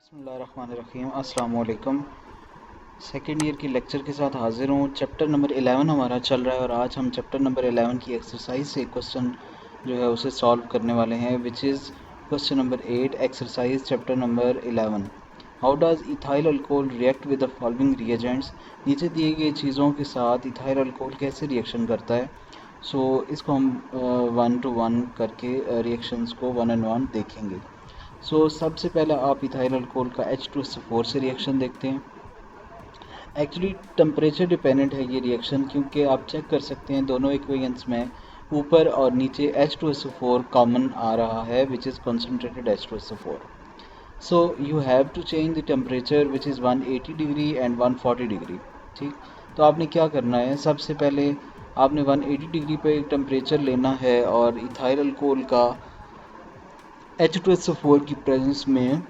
बिस्मिल्लाहिर्रहमानिर्रहीम अस्सलाम वालेकुम। सेकेंड ईयर की लेक्चर के साथ हाजिर हूँ। चैप्टर नंबर 11 हमारा चल रहा है और आज हम चैप्टर नंबर 11 की एक्सरसाइज से क्वेश्चन जो है उसे सॉल्व करने वाले हैं, which is question number 8 exercise chapter number 11। How does ethyl alcohol react with the following reagents. नीचे दिए गए चीज़ों के साथ इथाइल अल्कोहल कैसे रिएक्शन करता है। इसको हम 1 to 1 करके रिएक्शंस को 1 and 1 देखेंगे। सबसे पहले आप इथाइल अल्कोहल का H2SO4 से रिएक्शन देखते हैं। एक्चुअली टेम्परेचर डिपेंडेंट है ये रिएक्शन, क्योंकि आप चेक कर सकते हैं दोनों इक्वेशंस में ऊपर और नीचे H2SO4 कॉमन आ रहा है, which is concentrated H2SO4। So you have to change the temperature which is 180 degree and 140 degree. ठीक, तो आपने क्या करना है, सबसे पहले आपने 180 डिग्री पे टेम्परेचर लेना है और इथाइल अल्कोहल का H2SO4 की प्रेजेंस में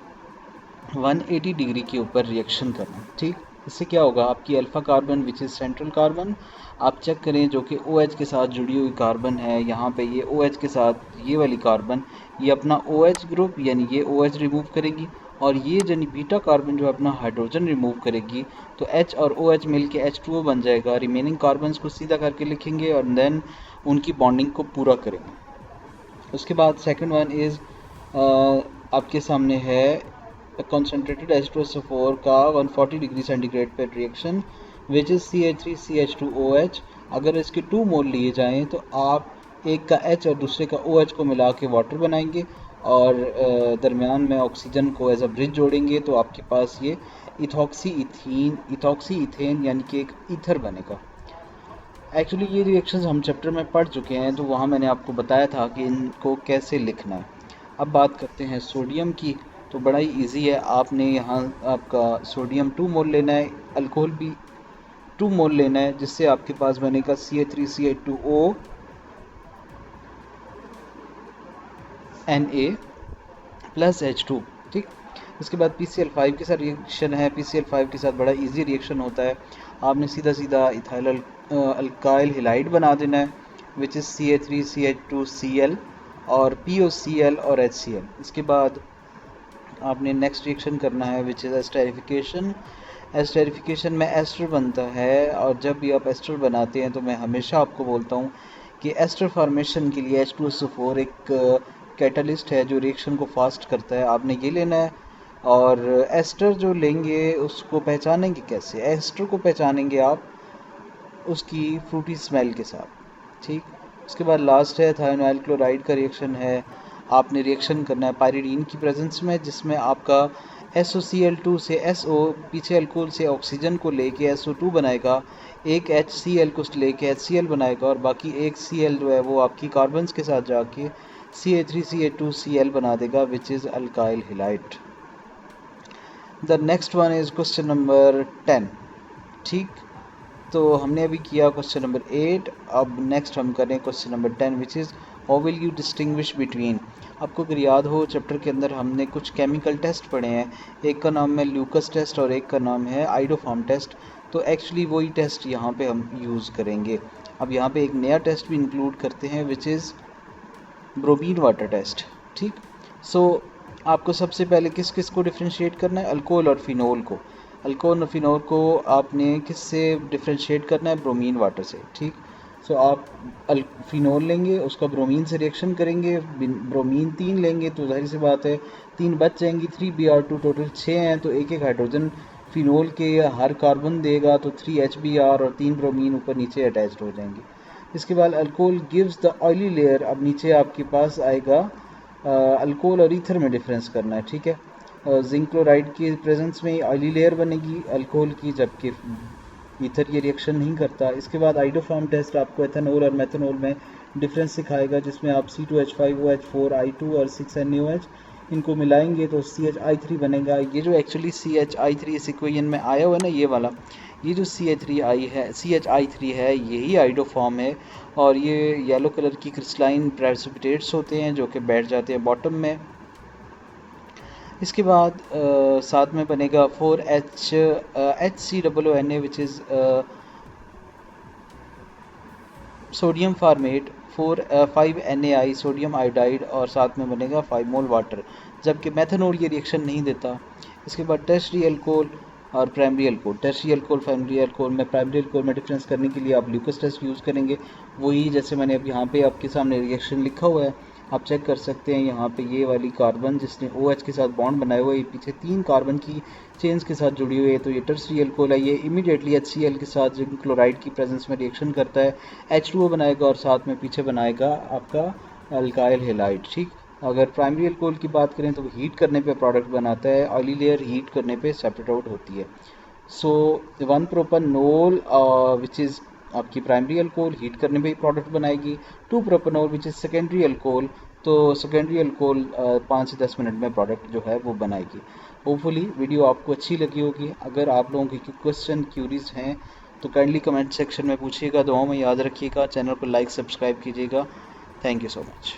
180 डिग्री के ऊपर रिएक्शन करना। ठीक, इससे क्या होगा, आपकी alpha carbon which is central carbon आप चेक करें जो कि OH के साथ जुड़ी हुई कार्बन है। यहाँ पे ये OH के साथ ये वाली कार्बन ये अपना OH ग्रुप यानी ये OH रिमूव करेगी और ये यानी बीटा कार्बन जो अपना हाइड्रोजन रिमूव करेगी, तो H और OH मिल के H2O बन जाएगा। रिमेनिंग कार्बन्स को सीधा करके लिखेंगे और देन उनकी बॉन्डिंग को पूरा करेंगे। उसके बाद सेकंड वन इज़ आपके सामने है concentrated H2SO4 का 140 डिग्री सेंटीग्रेड पर रिएक्शन विच इज़ CH3CH2OH। अगर इसके 2 मोल लिए जाएं तो आप एक का H और दूसरे का OH को मिला के वाटर बनाएंगे और दरमियान में ऑक्सीजन को एज अ ब्रिज जोड़ेंगे, तो आपके पास ये इथॉक्सी इथेन यानी कि एक ईथर बनेगा। एक्चुअली ये रिएक्शंस हम चैप्टर में पढ़ चुके हैं, तो वहाँ मैंने आपको बताया था कि इनको कैसे लिखना है। अब बात करते हैं सोडियम की, तो बड़ा ही इजी है। आपने यहाँ आपका सोडियम 2 मोल लेना है, अल्कोहल भी 2 मोल लेना है, जिससे आपके पास बनेगा CH3CH2O Na प्लस H2। ठीक, इसके बाद PCl5 के साथ रिएक्शन है। PCl5 के साथ बड़ा इजी रिएक्शन होता है। आपने सीधा सीधा इथाइल अल्काइल हिलाइड बना देना है विच इज़ CH3CH2Cl और POCl और HCl। इसके बाद आपने नेक्स्ट रिएक्शन करना है विच इज़ एस्टेरिफिकेशन। एस्टेरिफिकेशन में एस्टर बनता है और जब भी आप एस्टर बनाते हैं तो मैं हमेशा आपको बोलता हूँ कि एस्टर फॉर्मेशन के लिए H2SO4 एक कैटलिस्ट है जो रिएक्शन को फास्ट करता है। आपने ये लेना है और एस्टर जो लेंगे उसको पहचानेंगे कैसे, एस्टर को पहचानेंगे आप उसकी फ्रूटी स्मेल के साथ। ठीक, उसके बाद लास्ट है थायोनाइल क्लोराइड का रिएक्शन है। आपने रिएक्शन करना है पायरीडीन की प्रेजेंस में, जिसमें आपका SOCl2 से SO पीछे अल्कोहल से ऑक्सीजन को लेके SO2 बनाएगा, एक HCl को लेके HCl बनाएगा और बाकी एक Cl जो है वो आपकी कार्बन्स के साथ जाके CH3CH2Cl बना देगा which is alkyl halide. The next one is question number 10। ठीक, तो हमने अभी किया क्वेश्चन नंबर 8, अब नेक्स्ट हम करें question number 10 which is how will you distinguish between. आपको अगर याद हो चैप्टर के अंदर हमने कुछ केमिकल टेस्ट पढ़े हैं, एक का नाम है ल्यूकस टेस्ट और एक का नाम है आइडोफॉर्म टेस्ट। तो एक्चुअली वही टेस्ट यहाँ पे हम यूज़ करेंगे। अब यहाँ पे एक नया टेस्ट भी इंक्लूड करते हैं which is bromine water test. ठीक, आपको सबसे पहले किस किस को डिफ्रेंशिएट करना है, अल्कोहल और फिनोल को। अल्कोहल और फिनोल को आपने किस से डिफ्रेंशिएट करना है, ब्रोमीन वाटर से। ठीक, आप फिनोल लेंगे उसका ब्रोमीन से रिएक्शन करेंगे, ब्रोमीन 3 लेंगे तो जाहिर सी बात है 3 बच जाएंगी, 3Br2 टोटल 6 हैं, तो एक एक हाइड्रोजन फिनोल के हर कार्बन देगा तो 3HBr और 3 ब्रोमीन ऊपर नीचे अटैच्ड हो जाएंगे। इसके बाद alcohol gives the oily layer. अब नीचे आपके पास आएगा अल्कोहल और ईथर में डिफरेंस करना है। ठीक है, जिंक क्लोराइड की प्रेजेंस में ऑयली लेयर बनेगी अल्कोहल की, जबकि ईथर ये रिएक्शन नहीं करता। इसके बाद आइडोफॉर्म टेस्ट आपको एथेनॉल और मेथनॉल में डिफरेंस सिखाएगा, जिसमें आप C2H5OH4I2 और 6NaOH इनको मिलाएंगे तो CHI3 बनेगा। ये जो एक्चुअली CHI3 इस इक्वेशन में आया हुआ है ना, ये वाला, ये जो CHI3 है यही आइडोफॉर्म है और ये येलो कलर की क्रिस्टलाइन प्रेसिपिटेट्स होते हैं जो कि बैठ जाते हैं बॉटम में। इसके बाद साथ में बनेगा 4HCOONA which is sodium format, 5NaI sodium iodide और साथ में बनेगा 5 मोल वाटर। जबकि मेथनॉल ये रिएक्शन नहीं देता, इसके बाद टर्शरी अल्कोहल और primary alcohol. Tertiary alcohol, primary alcohol में, प्राइमरी अल्कोहल में डिफरेंस करने के लिए आप ल्यूकोस टेस्ट यूज़ करेंगे। वही जैसे मैंने अब यहाँ पे आपके सामने रिएक्शन लिखा हुआ है, आप चेक कर सकते हैं। यहाँ पे ये वाली कार्बन जिसने OH के साथ बॉन्ड बनाया हुआ है, ये पीछे 3 कार्बन की चेन्स के साथ जुड़ी हुई है, तो ये टर्शरी अल्कोहल है। ये इमीडिएटली HCl के साथ जिंक क्लोराइड की प्रेजेंस में रिएक्शन करता है, H2O बनाएगा और साथ में पीछे बनाएगा आपका अल्काइल हैलाइड। ठीक, अगर प्राइमरी अल्कोहल की बात करें तो वो हीट करने पे प्रोडक्ट बनाता है, ऑयली लेयर हीट करने पे सेपरेट आउट होती है। सो 1 प्रोपेनॉल विच इज़ आपकी प्राइमरी अल्कोहल हीट करने पे ही प्रोडक्ट बनाएगी। 2 propanol which is secondary alcohol, तो सेकेंडरी अल्कोहल 5 से 10 मिनट में प्रोडक्ट जो है वो बनाएगी। होपफुली वीडियो आपको अच्छी लगी होगी। अगर आप लोगों की क्वेश्चन क्यूरीज हैं तो काइंडली कमेंट सेक्शन में पूछिएगा। दुआओं में याद रखिएगा, चैनल को लाइक सब्सक्राइब कीजिएगा। Thank you so much.